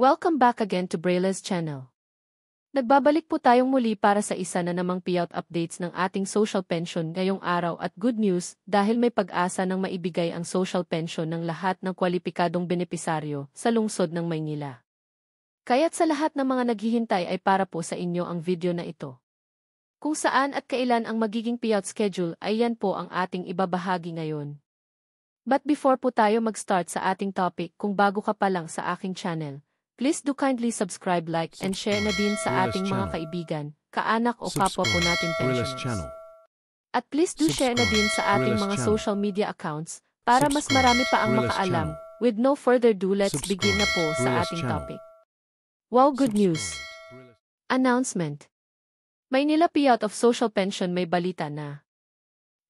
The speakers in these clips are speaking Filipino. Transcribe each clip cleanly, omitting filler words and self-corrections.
Welcome back again to Brayla's channel. Nagbabalik po tayong muli para sa isa na namang payout updates ng ating social pension ngayong araw at good news dahil may pag-asa ng maibigay ang social pension ng lahat ng kwalipikadong benepisaryo sa lungsod ng Maynila. Kaya't sa lahat ng mga naghihintay ay para po sa inyo ang video na ito. Kung saan at kailan ang magiging payout schedule ay yan po ang ating ibabahagi ngayon. But before po tayo mag-start sa ating topic, kung bago ka pa lang sa aking channel, please do kindly subscribe, like, and share na din sa ating mga kaibigan, kaanak o kapwa po natin pensioners. At please do share na din sa ating mga social media accounts para mas marami pa ang makaalam. With no further ado, let's begin na po sa ating topic. Wow, good news! Announcement. Maynila payout of social pension, may balita na.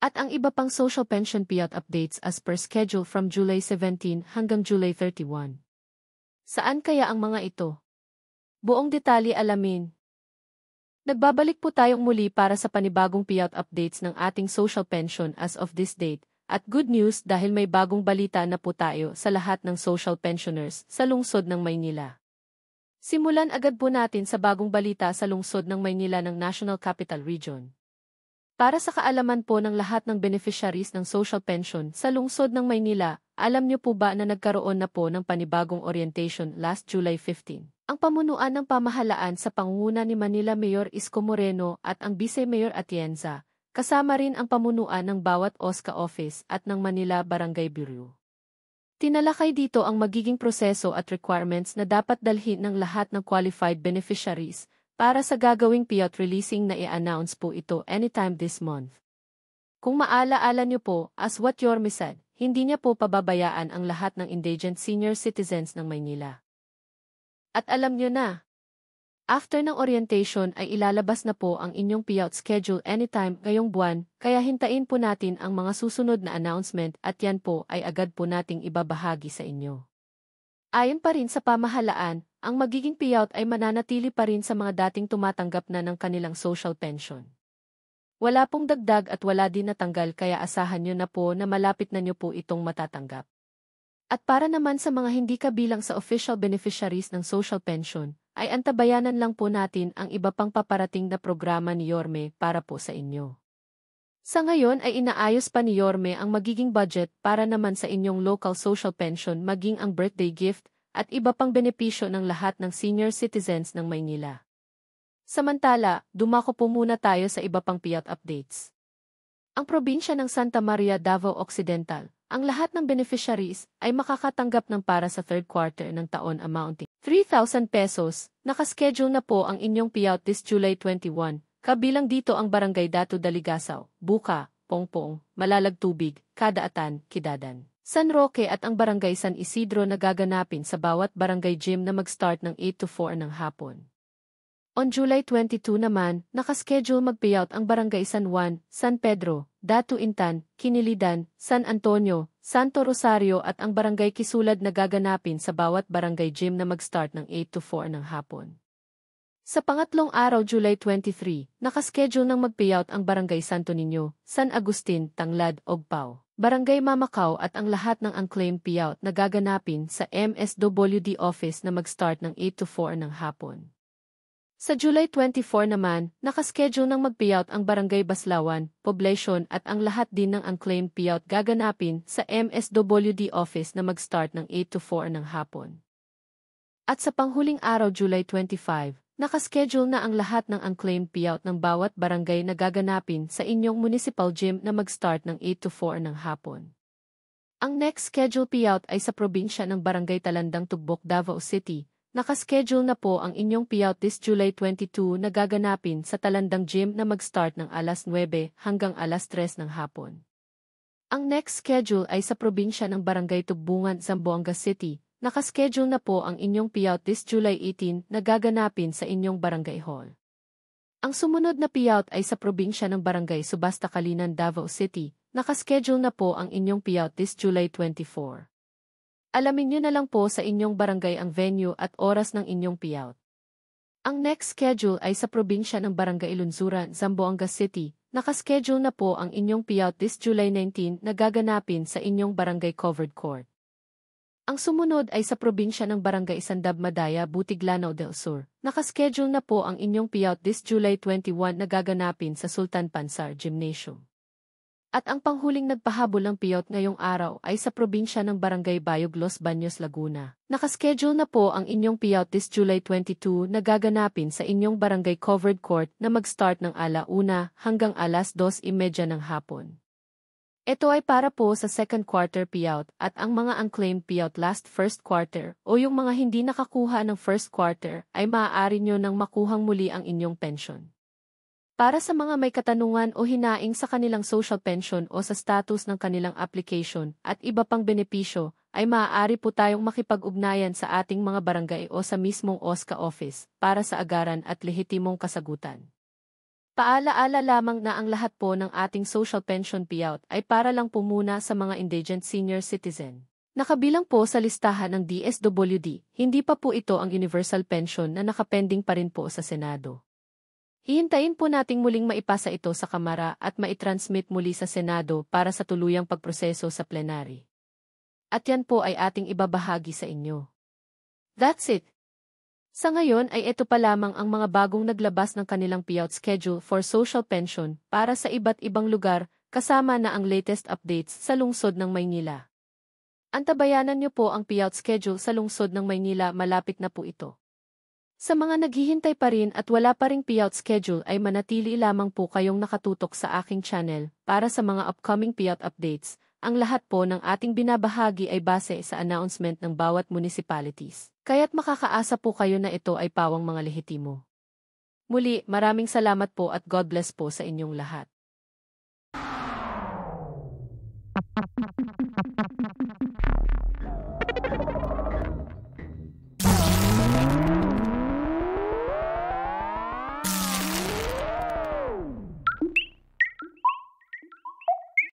At ang iba pang social pension payout updates as per schedule from July 17 hanggang July 31. Saan kaya ang mga ito? Buong detalye alamin. Nagbabalik po tayong muli para sa panibagong payout updates ng ating social pension as of this date. At good news dahil may bagong balita na po tayo sa lahat ng social pensioners sa lungsod ng Maynila. Simulan agad po natin sa bagong balita sa lungsod ng Maynila ng National Capital Region. Para sa kaalaman po ng lahat ng beneficiaries ng social pension sa lungsod ng Maynila, alam niyo po ba na nagkaroon na po ng panibagong orientation last July 15? Ang pamunuan ng pamahalaan sa pangunguna ni Manila Mayor Isko Moreno at ang Vice Mayor Atienza, kasama rin ang pamunuan ng bawat OSCA office at ng Manila Barangay Bureau. Tinalakay dito ang magiging proseso at requirements na dapat dalhin ng lahat ng qualified beneficiaries para sa gagawing payout releasing na i-announce po ito anytime this month. Kung maalaala niyo po, as what Yorme said, hindi niya po pababayaan ang lahat ng indigent senior citizens ng Maynila. At alam niyo na, after ng orientation ay ilalabas na po ang inyong payout schedule anytime ngayong buwan, kaya hintayin po natin ang mga susunod na announcement at yan po ay agad po nating ibabahagi sa inyo. Ayon pa rin sa pamahalaan, ang magiging payout ay mananatili pa rin sa mga dating tumatanggap na ng kanilang social pension. Wala pong dagdag at wala din natanggal kaya asahan nyo na po na malapit na nyo po itong matatanggap. At para naman sa mga hindi kabilang sa official beneficiaries ng social pension, ay antabayanan lang po natin ang iba pang paparating na programa ni Yorme para po sa inyo. Sa ngayon ay inaayos pa ni Yorme ang magiging budget para naman sa inyong local social pension maging ang birthday gift at iba pang benepisyo ng lahat ng senior citizens ng Maynila. Samantala, dumako po muna tayo sa iba pang payout updates. Ang probinsya ng Santa Maria Davao Occidental, ang lahat ng beneficiaries ay makakatanggap ng para sa third quarter ng taon amounting 3,000 pesos. Nakaschedule na po ang inyong payout this July 21, kabilang dito ang Barangay Datu Daligasaw, Buka, Pongpong, Malalagtubig, Kadaatan, Kidadan, San Roque at ang Barangay San Isidro na gaganapin sa bawat barangay gym na mag-start ng 8 to 4 ng hapon. On July 22 naman, nakaschedule mag-payout ang Barangay San Juan, San Pedro, Datu Intan, Kinilidan, San Antonio, Santo Rosario at ang Barangay Kisulad na gaganapin sa bawat barangay gym na mag-start ng 8 to 4 ng hapon. Sa pangatlong araw July 23, nakaschedule ng mag-payout ang Barangay Santo Niño, San Agustin, Tanglad, Ogpao, Barangay Mamakaw at ang lahat ng unclaimed payout na gaganapin sa MSWD office na mag-start ng 8 to 4 ng hapon. Sa July 24 naman, nakaschedule ng mag-payout ang Barangay Baslawan, Poblacion at ang lahat din ng unclaimed payout gaganapin sa MSWD office na mag-start ng 8 to 4 ng hapon. At sa panghuling araw July 25, nakaschedule na ang lahat ng unclaimed payout ng bawat barangay na gaganapin sa inyong municipal gym na mag-start ng 8 to 4 ng hapon. Ang next schedule payout ay sa probinsya ng Barangay Talandang Tugbok, Davao City. Nakaschedule na po ang inyong payout this July 22 na gaganapin sa Talandang Gym na mag-start ng alas 9 hanggang alas 3 ng hapon. Ang next schedule ay sa probinsya ng Barangay Tubungan, Zamboanga City. Nakaschedule na po ang inyong payout this July 18 na gaganapin sa inyong barangay hall. Ang sumunod na payout ay sa probinsya ng Barangay Subasta Kalinan, Davao City. Nakaschedule na po ang inyong payout this July 24. Alamin niyo na lang po sa inyong barangay ang venue at oras ng inyong payout. Ang next schedule ay sa probinsya ng Barangay Ilunsuran, Zamboanga City. Nakaschedule na po ang inyong payout this July 19 na gaganapin sa inyong barangay covered court. Ang sumunod ay sa probinsya ng Barangay Sandab Madaya, Butiglano del Sur. Nakaschedule na po ang inyong payout this July 21 na gaganapin sa Sultan Pansar Gymnasium. At ang panghuling nagpahabol ng payout ngayong araw ay sa probinsya ng Barangay Bayog, Los Baños, Laguna. Nakaschedule na po ang inyong payout this July 22 na gaganapin sa inyong barangay covered court na mag-start ng 1:00 hanggang 2:30 ng hapon. Ito ay para po sa second quarter payout at ang mga unclaimed payout last first quarter o yung mga hindi nakakuha ng first quarter ay maaari nyo nang makuhang muli ang inyong pension. Para sa mga may katanungan o hinaing sa kanilang social pension o sa status ng kanilang application at iba pang benepisyo, ay maaari po tayong makipag-ugnayan sa ating mga barangay o sa mismong OSCA office para sa agaran at lehitimong kasagutan. Paalaala lamang na ang lahat po ng ating social pension payout ay para lang po muna sa mga indigent senior citizen. Nakabilang po sa listahan ng DSWD, hindi pa po ito ang universal pension na nakapending pa rin po sa Senado. Hihintayin po nating muling maipasa ito sa Kamara at maitransmit muli sa Senado para sa tuluyang pagproseso sa plenary. At yan po ay ating ibabahagi sa inyo. That's it! Sa ngayon ay ito pa lamang ang mga bagong naglabas ng kanilang payout schedule for social pension para sa iba't ibang lugar kasama na ang latest updates sa lungsod ng Maynila. Antabayanan niyo po ang payout schedule sa lungsod ng Maynila, malapit na po ito. Sa mga naghihintay pa rin at wala pa ring payout schedule ay manatili lamang po kayong nakatutok sa aking channel para sa mga upcoming payout updates. Ang lahat po ng ating binabahagi ay base sa announcement ng bawat municipalities. Kaya't makakaasa po kayo na ito ay pawang mga lehitimo. Muli, maraming salamat po at God bless po sa inyong lahat.